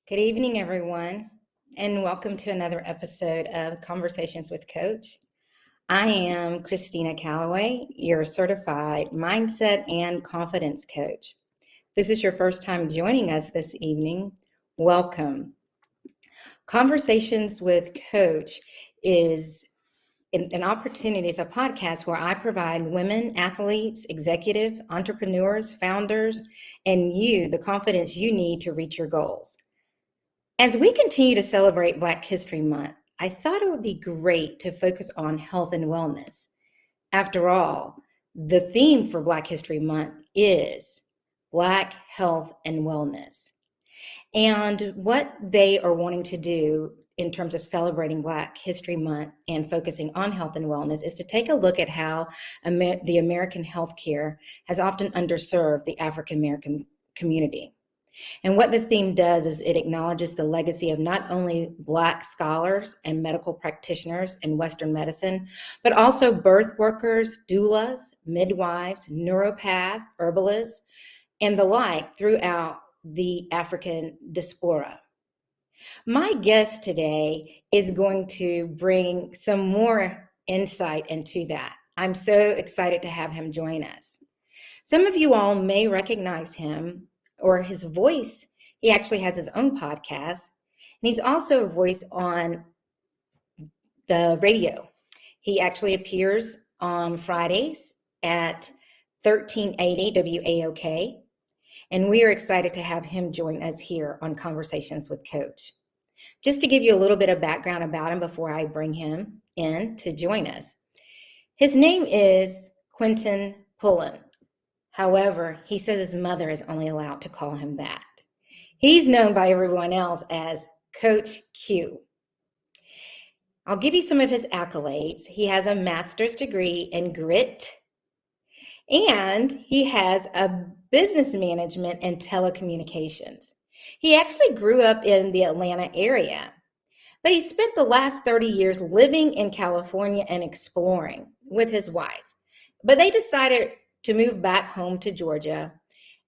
Good evening, everyone, and welcome to another episode of Conversations with Coach. I am Christina Calloway, your certified mindset and confidence coach. If this is your first time joining us this evening, welcome. Conversations with Coach is an opportunity, it's a podcast where I provide women, athletes, executive, entrepreneurs, founders, and you the confidence you need to reach your goals. As we continue to celebrate Black History Month, I thought it would be great to focus on health and wellness. After all, the theme for Black History Month is Black health and wellness. And what they are wanting to do in terms of celebrating Black History Month and focusing on health and wellness is to take a look at how the American healthcare has often underserved the African American community. And what the theme does is it acknowledges the legacy of not only Black scholars and medical practitioners in Western medicine, but also birth workers, doulas, midwives, neuropath, herbalists, and the like throughout the African diaspora. My guest today is going to bring some more insight into that. I'm so excited to have him join us. Some of you all may recognize him or his voice. He actually has his own podcast, and he's also a voice on the radio. He actually appears on Fridays at 1380 WAOK, and we are excited to have him join us here on Conversations with Coach. Just to give you a little bit of background about him before I bring him in to join us. His name is Quentin Pullen. However, he says his mother is only allowed to call him that. He's known by everyone else as Coach Q. I'll give you some of his accolades. He has a master's degree in grit, and he has a business management and telecommunications. He actually grew up in the Atlanta area, but he spent the last 30 years living in California and exploring with his wife. But they decided to move back home to Georgia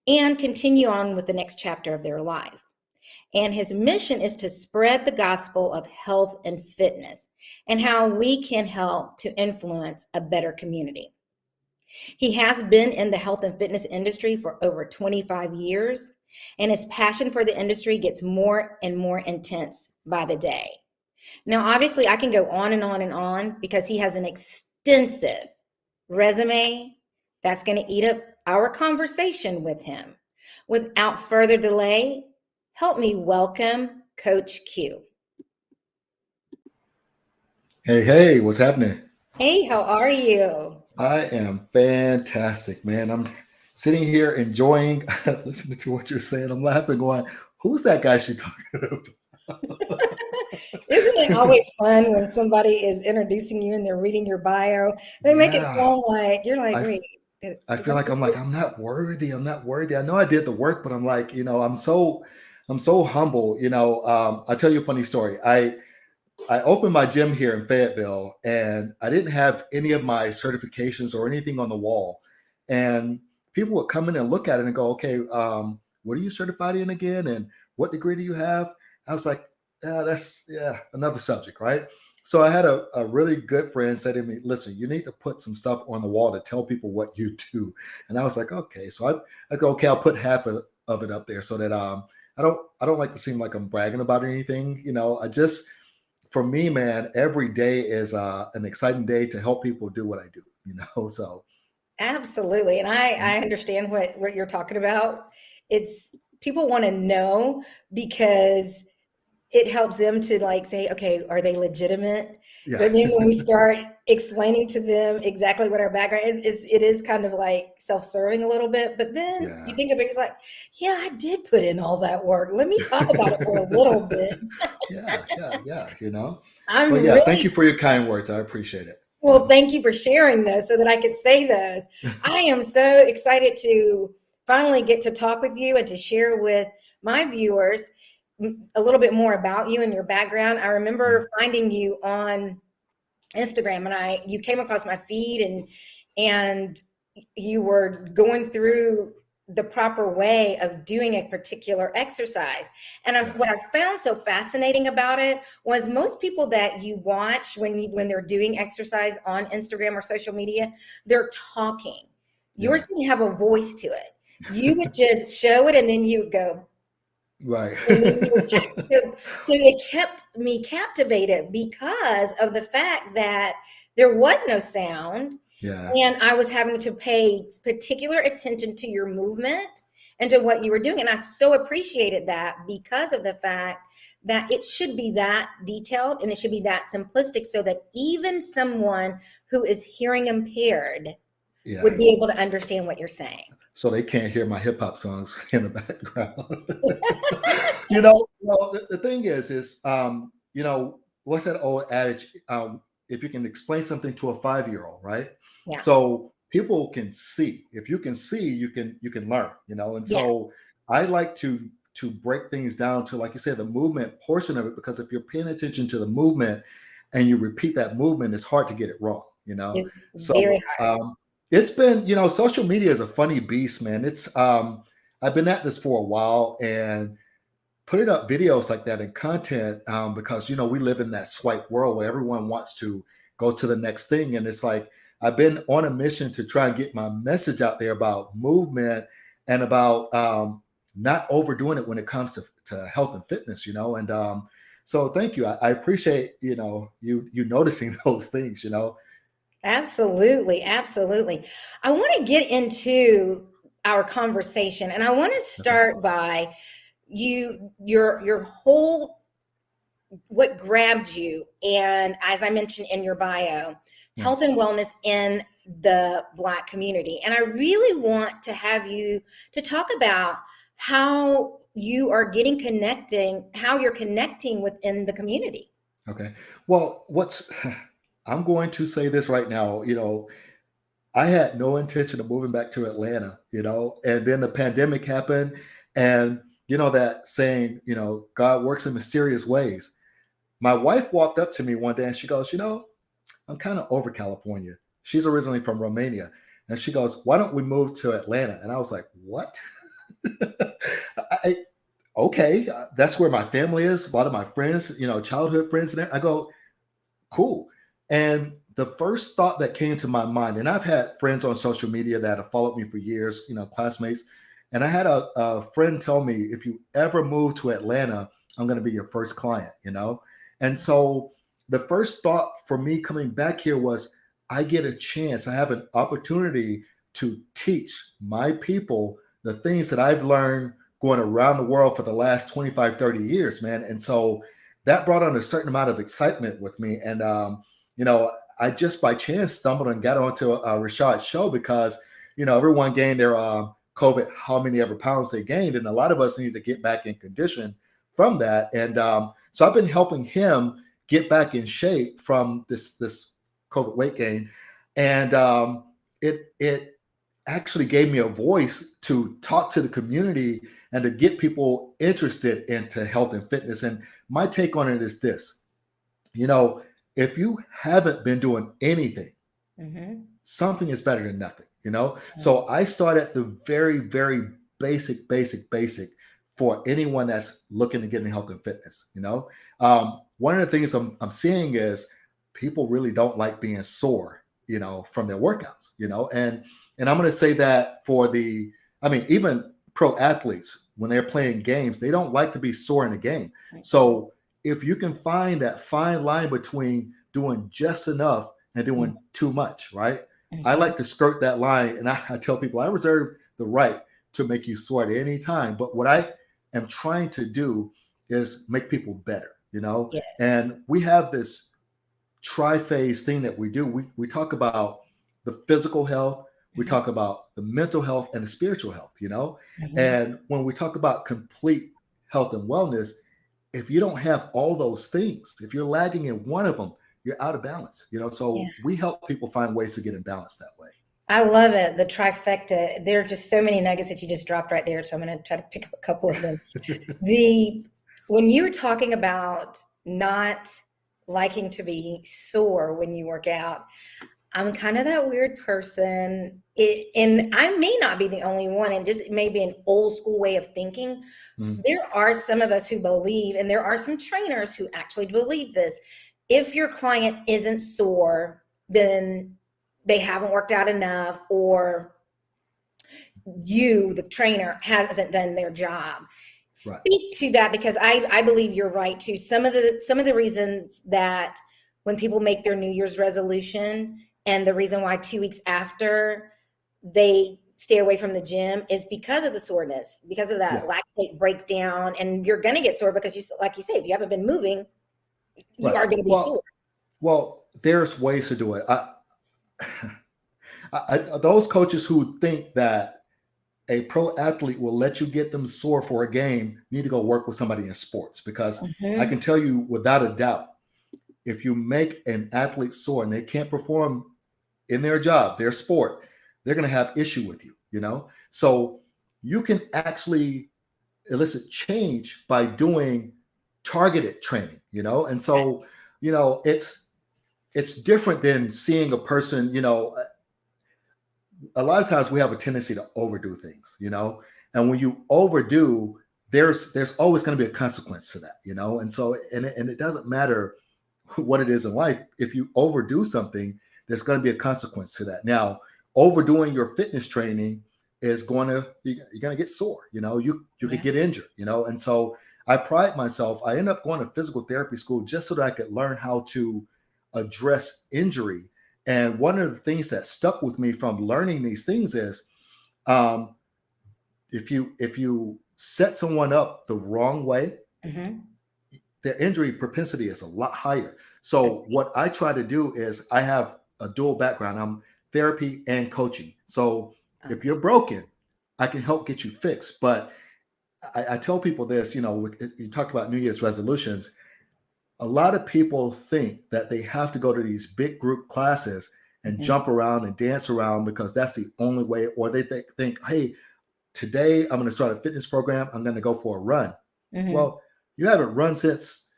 and continue on with the next chapter of their life. And his mission is to spread the gospel of health and fitness and how we can help to influence a better community. He has been in the health and fitness industry for over 25 years, and his passion for the industry gets more and more intense by the day. Now, obviously, I can go on and on and on because he has an extensive resume that's going to eat up our conversation with him. Without further delay, help me welcome Coach Q. Hey, what's happening? Hey, how are you? I am fantastic, man. I'm sitting here enjoying listening to what you're saying. I'm laughing, going, who's that guy she talking about? Isn't it always fun when somebody is introducing you and they're reading your bio? They make it Yeah. sound like you're like, I wait, I is feel that like I'm like, I'm not worthy. I'm not worthy. I know I did the work, but I'm like, I'm so humble. I'll tell you a funny story. I opened my gym here in Fayetteville, and I didn't have any of my certifications or anything on the wall. And people would come in and look at it and go, "Okay, what are you certified in again? And what degree do you have?" I was like, "Yeah, that's another subject, right?" So I had a really good friend say to me, "Listen, you need to put some stuff on the wall to tell people what you do." And I was like, "Okay." So I go, "Okay, I'll put half of it up there so that I don't like to seem like I'm bragging about anything. I just for me, man, every day is an exciting day to help people do what I do, So, absolutely. And I understand what you're talking about. It's people want to know because it helps them to like say, okay, are they legitimate? yeah, But then when we start explaining to them exactly what our background is, it is kind of like self-serving a little bit. But then you yeah. think of it, it's like, yeah, I did put in all that work. Let me talk about it for a little bit. Yeah. But I'm yeah, thank really you for your kind words. I appreciate it. well, thank you for sharing those so that I could say those. I am so excited to finally get to talk with you and to share with my viewers a little bit more about you and your background. I remember finding you on Instagram, and you came across my feed, and you were going through the proper way of doing a particular exercise. And what I found so fascinating about it was most people that you watch when they're doing exercise on Instagram or social media, they're talking. Yours didn't have a voice to it. You would just show it and then you would go. Right. So it kept me captivated because of the fact that there was no sound. Yeah. And I was having to pay particular attention to your movement and to what you were doing. And I so appreciated that because of the fact that it should be that detailed and it should be that simplistic so that even someone who is hearing impaired would be able to understand what you're saying. So they can't hear my hip hop songs in the background. Well, the thing is, what's that old adage? If you can explain something to a 5-year-old, right? Yeah. So people can see. If you can see, you can learn. And so I like to break things down to, like you said, the movement portion of it, because if you're paying attention to the movement and you repeat that movement, it's hard to get it wrong. It's very hard. It's been, social media is a funny beast, man. It's I've been at this for a while and putting up videos like that and content because we live in that swipe world where everyone wants to go to the next thing, and it's like I've been on a mission to try and get my message out there about movement and about not overdoing it when it comes to health and fitness, and so thank you. I appreciate you noticing those things. Absolutely. I want to get into our conversation, and I want to start by your whole, what grabbed you, and as I mentioned in your bio, health and wellness in the Black community. And I really want to have you to talk about how you are how you're connecting within the community. Okay. Well, I'm going to say this right now, I had no intention of moving back to Atlanta, and then the pandemic happened, and that saying, God works in mysterious ways. My wife walked up to me one day and she goes, I'm kind of over California. She's originally from Romania. And she goes, why don't we move to Atlanta? And I was like, what? Okay, that's where my family is. A lot of my friends, childhood friends. And I go, cool. And the first thought that came to my mind, and I've had friends on social media that have followed me for years, classmates. And I had a friend tell me, if you ever move to Atlanta, I'm going to be your first client, And so the first thought for me coming back here was, I get a chance, I have an opportunity to teach my people the things that I've learned going around the world for the last 25, 30 years, man. And so that brought on a certain amount of excitement with me. And, I just by chance stumbled and got onto Rashad's show because, everyone gained their COVID, how many ever pounds they gained. And a lot of us need to get back in condition from that. And so I've been helping him get back in shape from this COVID weight gain. And it actually gave me a voice to talk to the community and to get people interested into health and fitness. And my take on it is this, if you haven't been doing anything, something is better than nothing, So I start at the very, very basic for anyone that's looking to get in health and fitness, One of the things I'm seeing is people really don't like being sore, from their workouts, and I'm going to say that for even pro athletes, when they're playing games, they don't like to be sore in a game. Right. So if you can find that fine line between doing just enough and doing too much, right? I like to skirt that line, and I tell people I reserve the right to make you sore at any time. But what I am trying to do is make people better, Yes. And we have this tri-phase thing that we do. We talk about the physical health, we talk about the mental health and the spiritual health, And when we talk about complete health and wellness, if you don't have all those things, if you're lagging in one of them, you're out of balance, So we help people find ways to get in balance that way. I love it. The trifecta. There are just so many nuggets that you just dropped right there. So I'm going to try to pick up a couple of them. When you were talking about not liking to be sore when you work out, I'm kind of that weird person. And I may not be the only one, and just maybe an old school way of thinking. Mm, There are some of us who believe, and there are some trainers who actually believe this. If your client isn't sore, then they haven't worked out enough, or you, the trainer, hasn't done their job. right. Speak to that, because I believe you're right too. Some of the reasons that when people make their New Year's resolution, and the reason why 2 weeks after they stay away from the gym, is because of the soreness, because of that Yeah. lactate breakdown. And you're going to get sore because, like you say, if you haven't been moving, you Right. are going to be sore. Well, there's ways to do it. Those coaches who think that a pro athlete will let you get them sore for a game need to go work with somebody in sports, because I Mhm. can tell you without a doubt, if you make an athlete sore and they can't perform in their job, their sport, they're going to have issue with you, you know? So you can actually elicit change by doing targeted training, you know? And so, it's different than seeing a person, a lot of times we have a tendency to overdo things, and when you overdo, there's always going to be a consequence to that, and so and it doesn't matter what it is in life. If you overdo something, there's going to be a consequence to that. Now, overdoing your fitness training is you're going to get sore, you could Yeah. get injured, and so I pride myself. I ended up going to physical therapy school just so that I could learn how to address injury. And one of the things that stuck with me from learning these things is, um, if you set someone up the wrong way, Mhm. their injury propensity is a lot higher. So what I try to do is, I have a dual background. I'm therapy and coaching. So if Okay. you're broken, I can help get you fixed. But I tell people this, you talked about New Year's resolutions. A lot of people think that they have to go to these big group classes and Mhm. jump around and dance around because that's the only way, or they think, hey, today I'm going to start a fitness program. I'm going to go for a run. Mhm. Well, you haven't run since,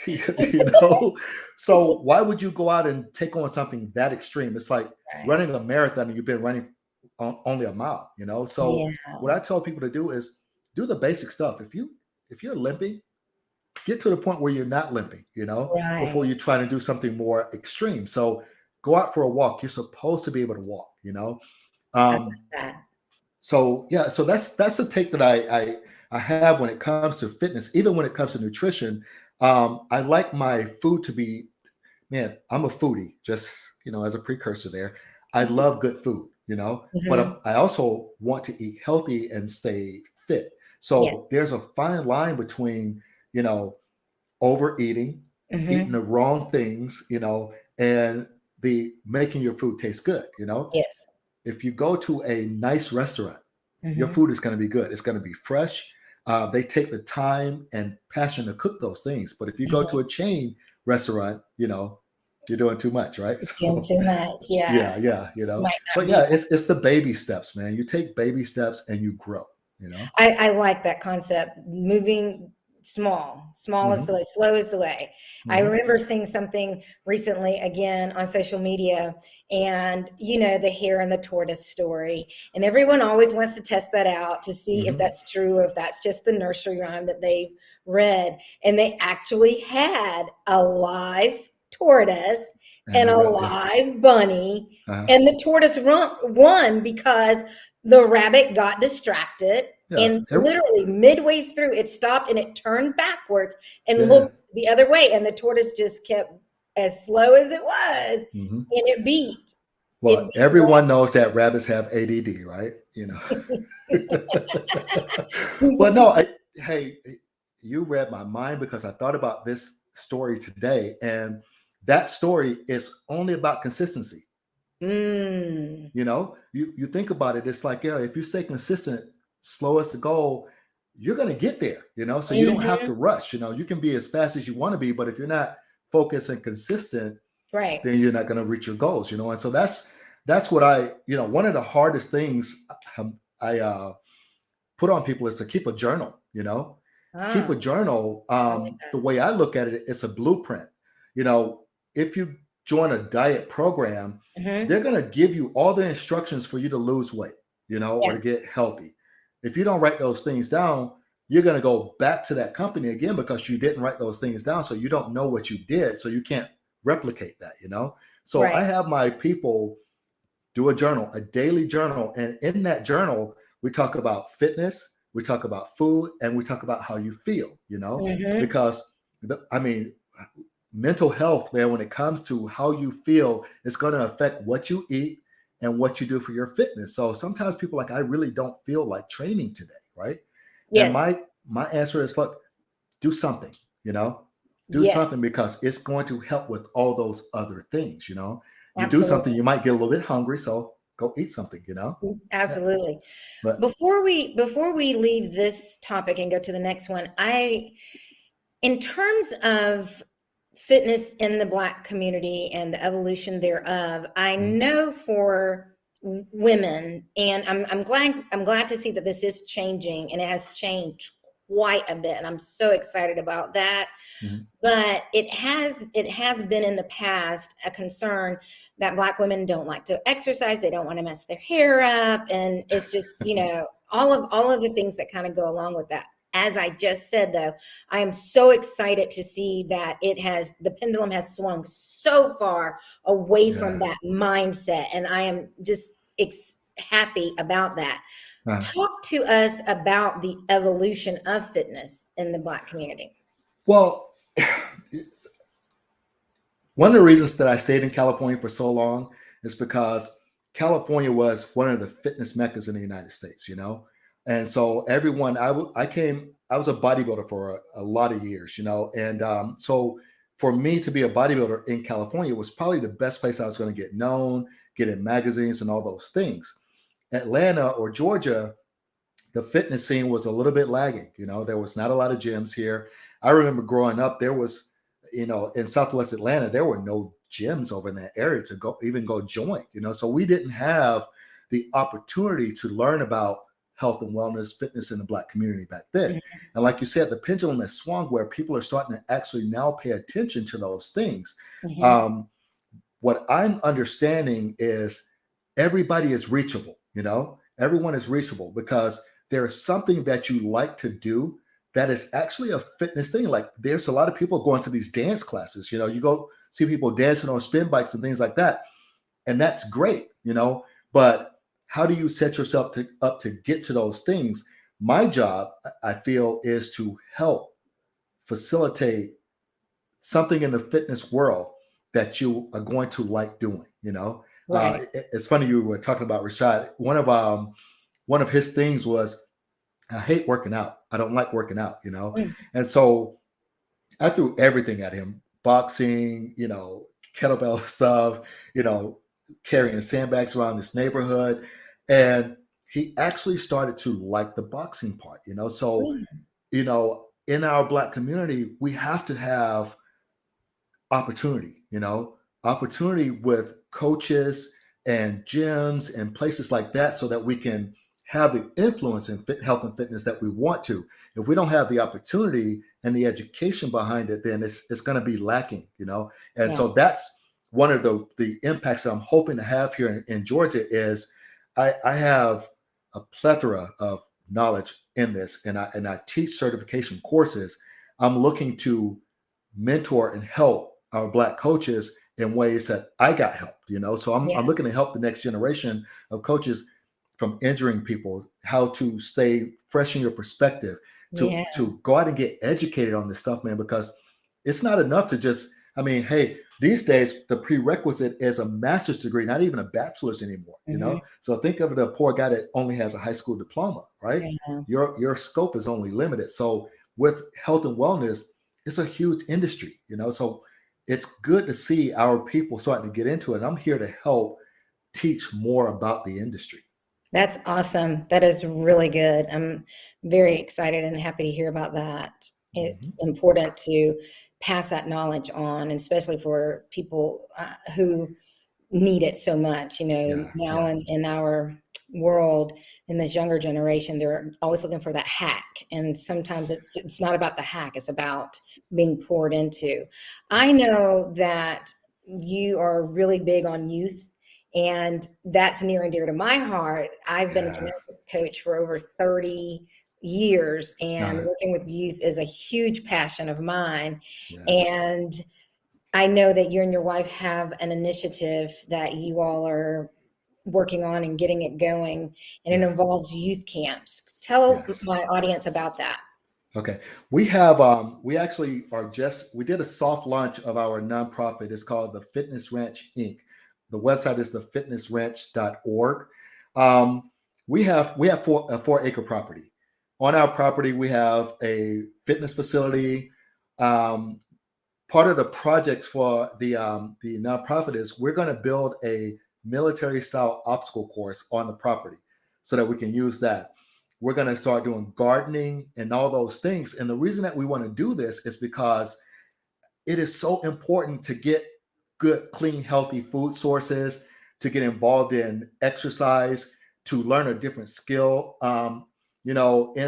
you know, so why would you go out and take on something that extreme? It's like Right. running a marathon and you've been running only a mile, so Yeah. what I tell people to do is do the basic stuff. If you're limping, get to the point where you're not limping, before Right. you try to do something more extreme. So go out for a walk. You're supposed to be able to walk, I like um that. so yeah, so that's the take that I have when it comes to fitness. Even when it comes to nutrition, I like my food to be, man, I'm a foodie, just, as a precursor there. I love good food, but Mhm. I also want to eat healthy and stay fit. Yeah. So there's a fine line between, you know overeating, eating Mhm. the wrong things, and the making your food taste good. Yes. If you go to a nice restaurant, your Mhm. food is going to be good. It's going to be fresh. They take the time and passion to cook those things. But if you go to Mhm. a chain restaurant, you're doing too much, right? It's getting So too much. Yeah. yeah, yeah, Might not But be. yeah, it's the baby steps, man. You take baby steps and you grow. You know. I like that concept. Moving small. Small is Hmm. the way, slow is the way. I Hmm. remember seeing something recently again on social media, and the hare and the tortoise story. And everyone always wants to test that out to see if Hmm. that's true, or if that's just the nursery rhyme that they've read. And they actually had a live tortoise And and the a rabbit. live bunny, Uh, and the tortoise won because the rabbit got distracted, yeah. and literally midway through it stopped and it turned backwards and Yeah. looked the other way, and the tortoise just kept as slow as it was, Hmm. and it Well, beat everyone knows that rabbits have ADD, right? But no, hey, you read my mind, because I thought about this story today, and that story is only about consistency. Mm, You think about it, it's like, yeah, if you stay consistent, slow as the goal, you're going to get there. So you don't have to mhm, rush. You can be as fast as you want to be, but if you're not focused and consistent, right. then you're not going to reach your goals. And so that's what one of the hardest things I put on people is to keep a journal. Keep Ah, a journal. I like The that. way I look at it, it's a blueprint. you know if you join a diet program, Hmm. they're going to give you all the instructions for you to lose weight, or Yeah. to get healthy. If you don't write those things down, you're going to go back to that company again because you didn't write those things down. So you don't know what you did. So you can't replicate that. So I Right. have my people do a journal, a daily journal. And in that journal, we talk about fitness, we talk about food, and we talk about how you feel, Hmm. because I mean, mental health, man, when it comes to how you feel, it's going to affect what you eat and what you do for your fitness. So sometimes people like, I really don't feel like training today, right? And Yes. my answer is, look, do something, you know, do Yes. something because it's going to help with all those other things. You do something, Absolutely. you might get a little bit hungry, so go eat something. Yeah. Absolutely. But Before we leave this topic and go to the next one, in terms of fitness in the Black community and the evolution thereof, I Mhm. know for women, and I'm glad to see that this is changing, and it has changed quite a bit, and I'm so excited about that. Mhm. But it has been in the past a concern that Black women don't like to exercise, they don't want to mess their hair up, and it's just, all of the things that kind of go along with that. As I just said, though, I am so excited to see that the pendulum has swung so far away from Yeah. that mindset, and I am just happy about that. Uh, Talk to us about the evolution of fitness in the Black community. well, one of the reasons that I stayed in California for so long is because California was one of the fitness meccas in the United States. And so everyone, I was a bodybuilder for a lot of years, and so for me to be a bodybuilder in California was probably the best place I was going to get known, get in magazines and all those things. Atlanta or Georgia, the fitness scene was a little bit lagging. There was not a lot of gyms here. I remember growing up, there was, in Southwest Atlanta, there were no gyms over in that area to go join. So we didn't have the opportunity to learn about health and wellness, fitness in the Black community back then. And like you said, the pendulum has swung where people are starting to actually now pay attention to those things. Mhm. Um, what I'm understanding is everybody is reachable. Everyone is reachable because there is something that you like to do that is actually a fitness thing. Like there's a lot of people going to these dance classes. You go see people dancing on spin bikes and things like that. And that's great. But how do you set yourself up to get to those things? My job, I feel, is to help facilitate something in the fitness world that you are going to like doing. Right. It's funny you were talking about Rashad. One of his things was, I hate working out. I don't like working out. Mm. And so I threw everything at him: boxing, kettlebell stuff, you know, carrying sandbags around this neighborhood, and he actually started to like the boxing part. So Mm. in our Black community, we have to have opportunity with coaches and gyms and places like that so that we can have the influence in health and fitness that we want to. If we don't have the opportunity and the education behind it, then it's going to be lacking. And Yeah. so that's one of the impacts that I'm hoping to have here in Georgia is I have a plethora of knowledge in this, and I teach certification courses. I'm looking to mentor and help our Black coaches in ways that I got helped. So I'm Yeah. looking to help the next generation of coaches from injuring people, how to stay fresh in your perspective, to Yeah. to go out and get educated on this stuff, man, because it's not enough to just, I mean, hey, these days the prerequisite is a master's degree, not even a bachelor's anymore, you Mhm. know? So think of the poor guy that only has a high school diploma, right? Yeah. Your scope is only limited. So with health and wellness, it's a huge industry. So it's good to see our people starting to get into it. And I'm here to help teach more about the industry. That's awesome. That is really good. I'm very excited and happy to hear about that. Mhm. It's important to pass that knowledge on, especially for people who need it so much. Yeah, Now yeah, in our world, in this younger generation, they're always looking for that hack. And sometimes it's not about the hack, it's about being poured into. I that's right. know that you are really big on youth, and that's near and dear to my heart. I've been a Yeah. gymnastics coach for over 30 years, and Uh, working with youth is a huge passion of mine. yes. And I know that you and your wife have an initiative that you all are working on and getting it going, and it Yeah. involves youth camps. Tell Yes. my audience about that. Okay. We actually we did a soft launch of our nonprofit. It's called the Fitness Ranch Inc. The website is thefitnessranch.org. Um, we have a 4 acre property. On our property, we have a fitness facility. Um, Part of the projects for the nonprofit is we're going to build a military style obstacle course on the property so that we can use that. We're going to start doing gardening and all those things. And the reason that we want to do this is because it is so important to get good, clean, healthy food sources, to get involved in exercise, to learn a different skill. In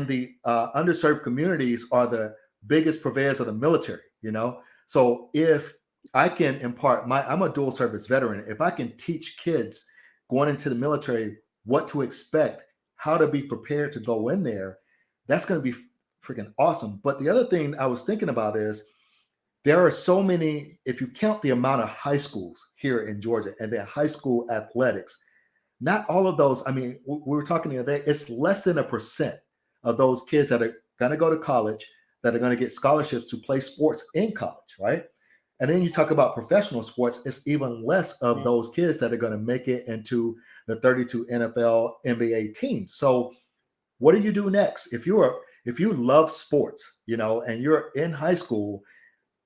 the underserved communities are the biggest purveyors of the military, So if I can impart I'm a dual service veteran. If I can teach kids going into the military what to expect, how to be prepared to go in there, that's going to be freaking awesome. But the other thing I was thinking about is there are so many, if you count the amount of high schools here in Georgia and their high school athletics, not all of those, I mean, we were talking the other day, it's less than 1% of those kids that are going to go to college, that are going to get scholarships to play sports in college, right? And then you talk about professional sports, it's even less of those kids that are going to make it into the 32 NFL, NBA teams. So what do you do next? If you love sports, and you're in high school,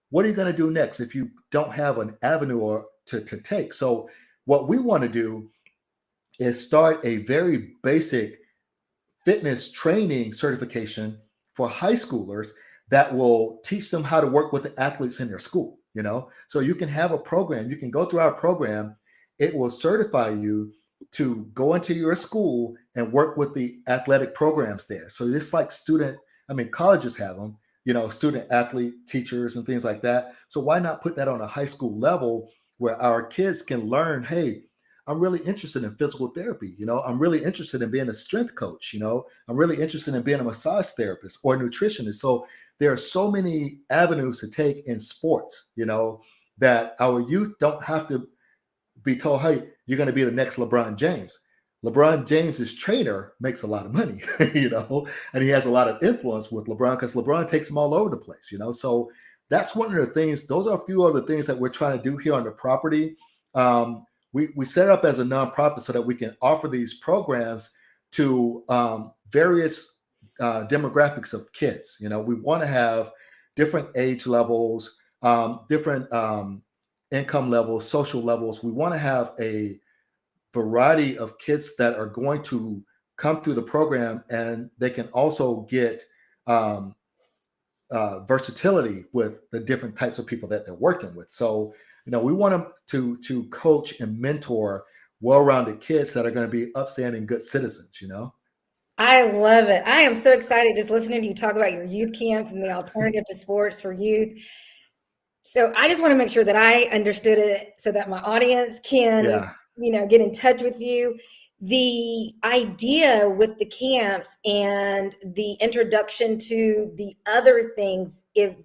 what are you going to do next if you don't have an avenue to take? So what we want to do is start a very basic fitness training certification for high schoolers that will teach them how to work with the athletes in their school. So you can have a program, you can go through our program. It will certify you to go into your school and work with the athletic programs there. So it's like colleges have them, student athlete teachers and things like that. So why not put that on a high school level where our kids can learn, hey, I'm really interested in physical therapy. I'm really interested in being a strength coach. I'm really interested in being a massage therapist or a nutritionist. So there are so many avenues to take in sports, that our youth don't have to be told, hey, you're going to be the next LeBron James. LeBron James's trainer makes a lot of money, and he has a lot of influence with LeBron because LeBron takes him all over the place, So that's one of the things. Those are a few of the things that we're trying to do here on the property. We set up as a nonprofit so that we can offer these programs to various demographics of kids. We want to have different age levels, different income levels, social levels. We want to have a variety of kids that are going to come through the program, and they can also get versatility with the different types of people that they're working with. So, we want them to coach and mentor well-rounded kids that are going to be upstanding, good citizens. I love it. I am so excited just listening to you talk about your youth camps and the alternative to sports for youth. So I just want to make sure that I understood it so that my audience can, Yeah. get in touch with you. The idea with the camps and the introduction to the other things, if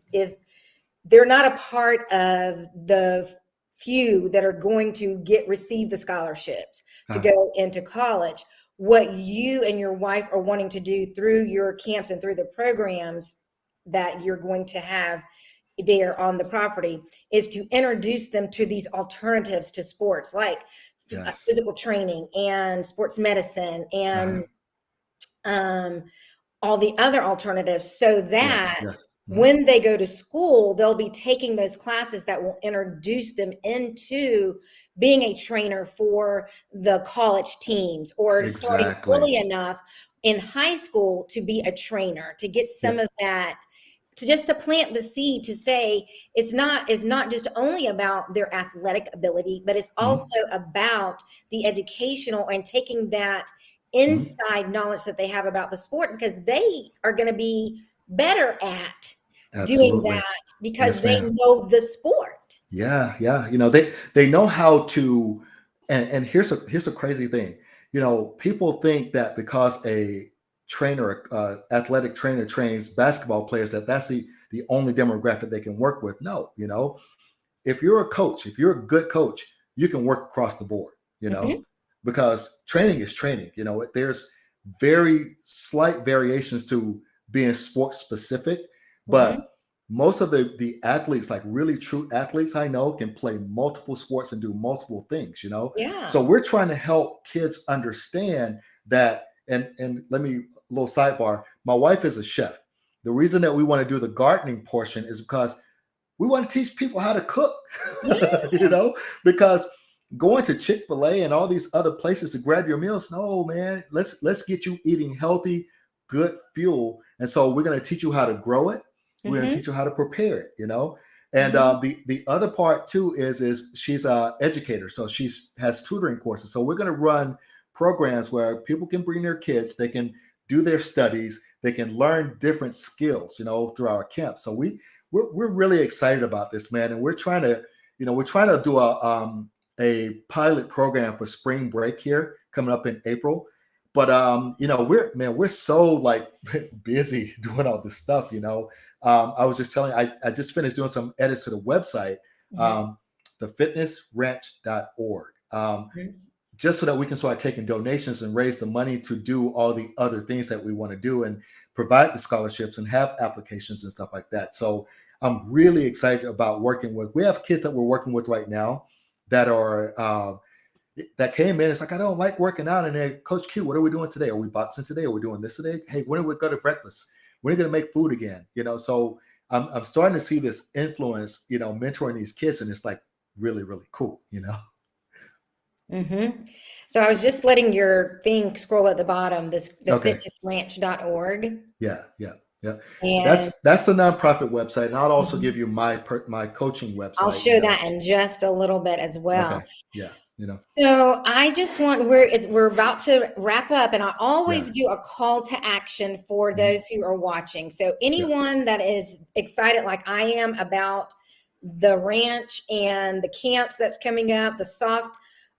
they're not a part of the few that are going to receive the scholarships to go into college, what you and your wife are wanting to do through your camps and through the programs that you're going to have there on the property is to introduce them to these alternatives to sports, like Yes. physical training and sports medicine and all the other alternatives, so that Yes. when they go to school, they'll be taking those classes that will introduce them into being a trainer for the college teams, or starting Exactly. early enough in high school to be a trainer, to get some of that, to plant the seed, to say it's not just only about their athletic ability, but it's also about the educational and taking that inside knowledge that they have about the sport, because they are going to be better at doing Absolutely. that because Yes, they ma'am. know the sport. Yeah, yeah. They know how to, and here's a crazy thing. People think that because a trainer, athletic trainer trains basketball players, that that's the only demographic they can work with. No, if you're a coach, if you're a good coach, you can work across the board, Hmm. because training is training. There's very slight variations to being sports specific, Hmm. but most of the athletes, like really true athletes I know, can play multiple sports and do multiple things. Yeah. So we're trying to help kids understand that. And let me, a little sidebar. My wife is a chef. The reason that we want to do the gardening portion is because we want to teach people how to cook, Yeah. because going to Chick-fil-A and all these other places to grab your meals, no, man, let's get you eating healthy, good fuel. And so we're going to teach you how to grow it. We're going to Hmm. teach you how to prepare it. And Hmm. the other part too is she's an educator, so she's has tutoring courses. So we're going to run programs where people can bring their kids, they can do their studies, they can learn different skills, through our camp. So we're really excited about this, man, and we're trying to do a pilot program for spring break here coming up in April. But we're so like busy doing all this stuff. I was just telling I just finished doing some edits to the website, Hmm. um, thefitnessranch.org. Just so that we can start taking donations and raise the money to do all the other things that we want to do and provide the scholarships and have applications and stuff like that. So I'm really excited about working with. We have kids that we're working with right now that are that came in. It's like, I don't like working out, and then, Coach Q, what are we doing today? Are we boxing today? Are we doing this today? Hey, when are we go to breakfast? When are we going to make food again? So I'm starting to see this influence, mentoring these kids, and it's like really, really cool. Hmm. So I was just letting your thing scroll at the bottom, this Okay. thefitnessranch.org. Yeah, yeah, yeah. And That's the nonprofit website, and I'll also give mhm, you my coaching I'll website. show that in just a little bit as Okay, well. yeah, So I just want we're about to wrap up, and I yeah, always do a call to action for mhm, those who are watching. So yeah, anyone that is excited like I am about the ranch and the camps that's coming up, the soft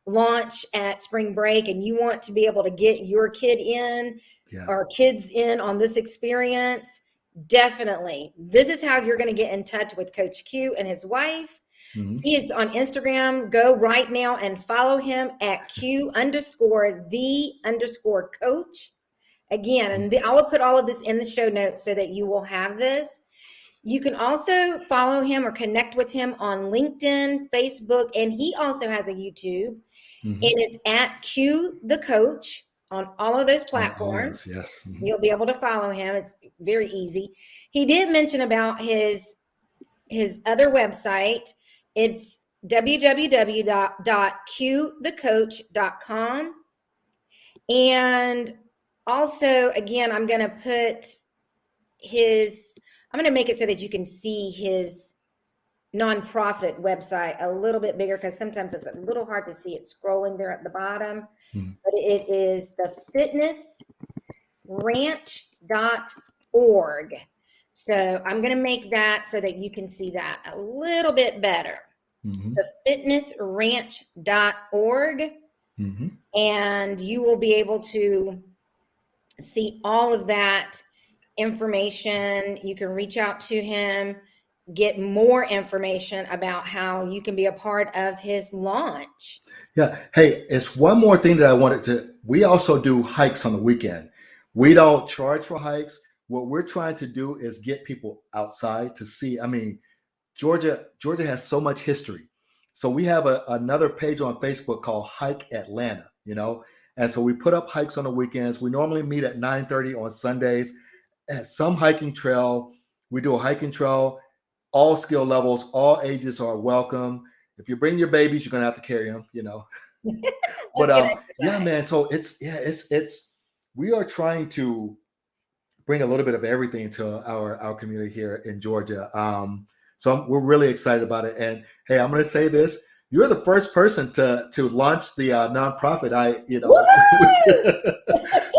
launch at spring break, and you want to be able to get your kid in yeah. or kids in on this experience, definitely. This is how you're going to get in touch with Coach Q and his wife. Mhm. He is on Instagram. Go right now and follow him at Q_the_coach. Again, and I will put all of this in the show notes so that you will have this. You can also follow him or connect with him on LinkedIn, Facebook, and he also has a YouTube. Mhm. It is at Q the Coach on all of those On all of those, platforms. yes. Mhm. You'll be able to follow him. It's very easy. He did mention about his other website. It's www.qthecoach.com. And also, again, I'm going to make it so that you can see his nonprofit website a little bit bigger because sometimes it's a little hard to see it scrolling there at the bottom. Mhm. But it is the fitnessranch.org. So I'm going to make that so that you can see that a little bit better. Mhm. The fitnessranch.org, Mhm. and you will be able to see all of that information. You can reach out to him, get more information about how you can be a part of his launch. Yeah. Hey, it's one more thing that I wanted to. We also do hikes on the weekend. We don't charge for hikes. What we're trying to do is get people outside to see. I mean, Georgia has so much history. So we have another page on Facebook called Hike Atlanta. And so we put up hikes on the weekends. We normally meet at 9:30 on Sundays at some hiking trail. We do a hiking trail, all skill levels, all ages are welcome. If you bring your babies, you're gonna have to carry them. But Let's get yeah, exercise. man. So it's we are trying to bring a little bit of everything to our community here in Georgia. So we're really excited about it. And hey, I'm going to say this: you're the first person to launch the nonprofit. Woo!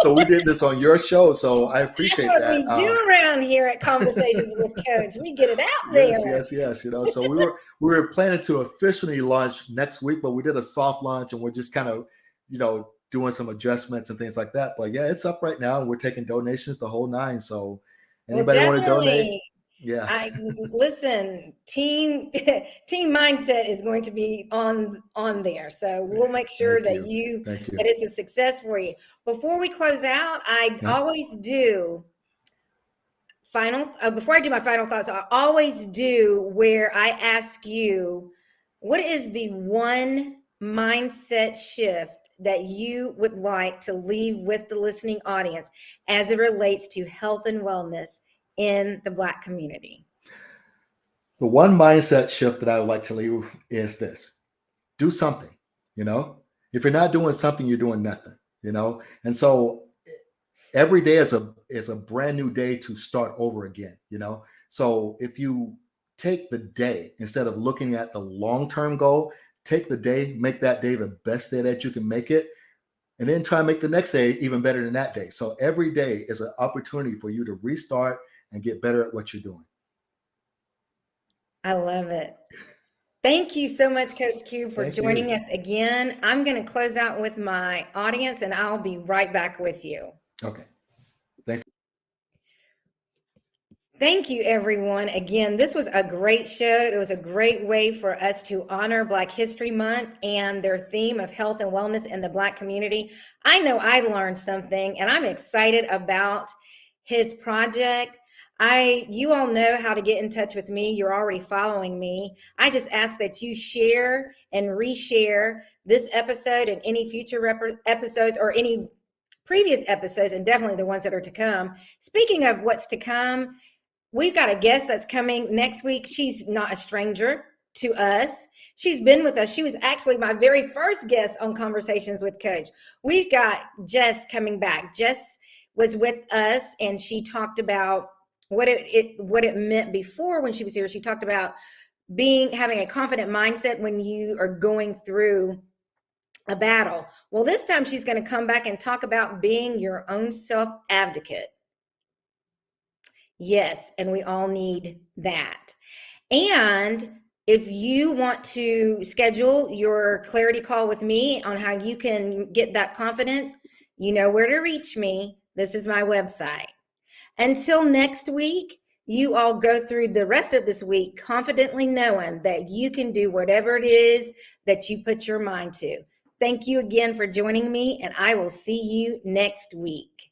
So we did this on your show. So I That's appreciate what that. we do around here at Conversations with Coach. We get it out there. Yes. So we were planning to officially launch next week, but we did a soft launch and we're just kind of, doing some adjustments and things like that. But yeah, it's up right now. We're taking donations the whole nine. So anybody want to donate? Yeah. Listen, team mindset is going to be on there. So we'll make sure that that it's a success for you. Before we close out, I always do before I do my final thoughts, I always do where I ask you, what is the one mindset shift that you would like to leave with the listening audience as it relates to health and wellness in the Black community? The one mindset shift that I would like to leave is this: do something. If you're not doing something, you're doing nothing. And so every day is a brand new day to start over again. So if you take the day, instead of looking at the long-term goal, take the day, make that day the best day that you can make it, and then try and make the next day even better than that day. So every day is an opportunity for you to restart and get better at what you're doing. I love it. Thank you so much, Coach Q, for joining us again. I'm going to close out with my audience and I'll be right back with you. Okay. Thanks. Thank you, everyone. Again, this was a great show. It was a great way for us to honor Black History Month and their theme of health and wellness in the Black community. I know I learned something and I'm excited about his project. You all know how to get in touch with me. You're already following me. I just ask that you share and reshare this episode and any future episodes or any previous episodes, and definitely the ones that are to come. Speaking of what's to come, we've got a guest that's coming next week. She's not a stranger to us. She's been with us. She was actually my very first guest on Conversations with Coach. We've got Jess coming back. Jess was with us and she talked about what it meant before when she was here. She talked about having a confident mindset when you are going through a battle. Well, this time she's going to come back and talk about being your own self-advocate. Yes, and we all need that. And if you want to schedule your clarity call with me on how you can get that confidence, you know where to reach me. This is my website. Until next week, you all go through the rest of this week confidently knowing that you can do whatever it is that you put your mind to. Thank you again for joining me, and I will see you next week.